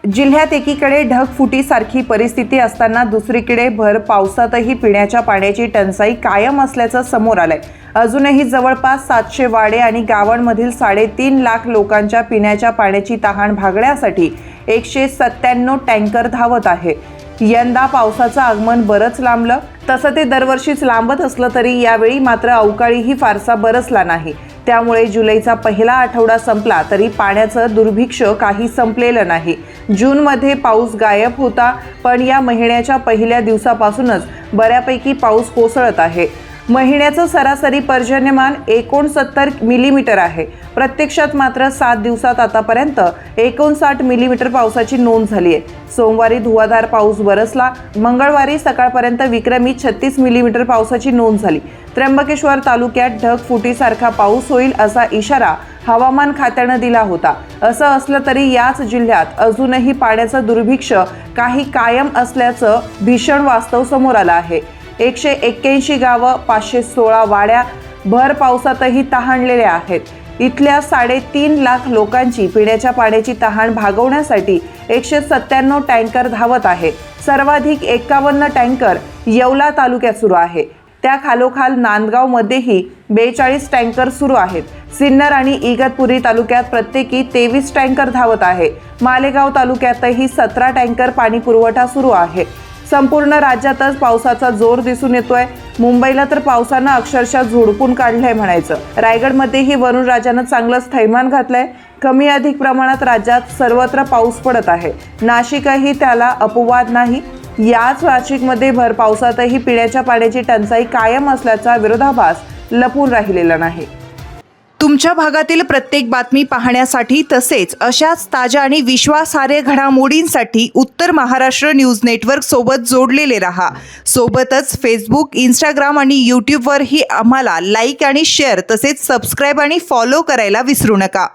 जिल्ह्यात एकीकडे ढगफुटीसारखी परिस्थिती असताना दुसरीकडे भर पावसातही पिण्याच्या पाण्याची टंचाई कायम असल्याचं समोर आलंय। अजूनही जवळपास 700 वाडे आणि गावांमधील 3.5 लाख लोकांच्या पिण्याच्या पाण्याची तहान भागण्यासाठी 197 टँकर धावत आहे। यंदा पावसाचं आगमन बरंच लांबलं, तसं ते दरवर्षीच लांबत असलं तरी यावेळी मात्र अवकाळीही फारसा बरसला नाही। त्यामुळे जुलैचा पहिला आठवडा संपला तरी पाण्याचं दुर्भिक्ष्य काही संपलेलं नाही। जूनमध्ये पाऊस गायब होता, पण या महिन्याच्या पहिल्या दिवसापासूनच बऱ्यापैकी पाऊस कोसळत आहे। महिन्याचं सरासरी पर्जन्यमान 69 मिलीमीटर आहे। प्रत्यक्षात मात्र 7 दिवसात आतापर्यंत 59 मिलीमीटर पावसाची नोंद झाली आहे। सोमवारी धुवाधार पाऊस बरसला, मंगळवारी सकाळपर्यंत विक्रमी 36 मिलीमीटर पावसाची नोंद झाली। त्र्यंबकेश्वर तालुक्यात ढगफुटीसारखा पाऊस होईल असा इशारा हवामान खात्यानं दिला होता। असं असलं तरी याच जिल्ह्यात अजूनही पाण्याचं दुर्भिक्ष्य काही कायम असल्याचं भीषण वास्तव समोर आलं आहे। 181 गावं, 516 वाड्या भर पावसातही तहानलेल्या आहेत। इथल्या 3.5 लाख लोकांची पिण्याच्या पाण्याची तहान भागवण्यासाठी 197 टँकर धावत आहे। सर्वाधिक 51 टँकर येवला तालुक्यात सुरू आहे। त्या खालोखाल नांदगावमध्येही 42 टँकर सुरू आहेत। सिन्नर आणि इगतपुरी तालुक्यात प्रत्येकी 23 टँकर धावत आहे। मालेगाव तालुक्यातही 17 टँकर पाणी पुरवठा सुरू आहे। संपूर्ण राज्यातच पावसाचा जोर दिसून येतोय। मुंबईला तर पावसानं अक्षरशः झोडपून काढलंय म्हणायचं। रायगडमध्येही वरुणराजानं चांगलंच थैमान घातलंय। कमी अधिक प्रमाणात राज्यात सर्वत्र पाऊस पडत आहे। नाशिकही त्याला अपवाद नाही। याच नाशिकमध्ये भर पावसातही पिण्याच्या पाण्याची टंचाई कायम असल्याचा विरोधाभास लपून राहिलेला नाही। तुमच्या भागातील प्रत्येक बातमी पाहण्यासाठी तसेच अशाच ताज्या आणि विश्वासार्ह घडामोडींसाठी उत्तर महाराष्ट्र न्यूज नेटवर्क सोबत जोडलेले रहा। सोबतच फेसबुक, इंस्टाग्राम आणि यूट्यूबवरही आम्हाला लाईक आणि शेअर तसेच सबस्क्राईब आणि फॉलो करायला विसरू नका।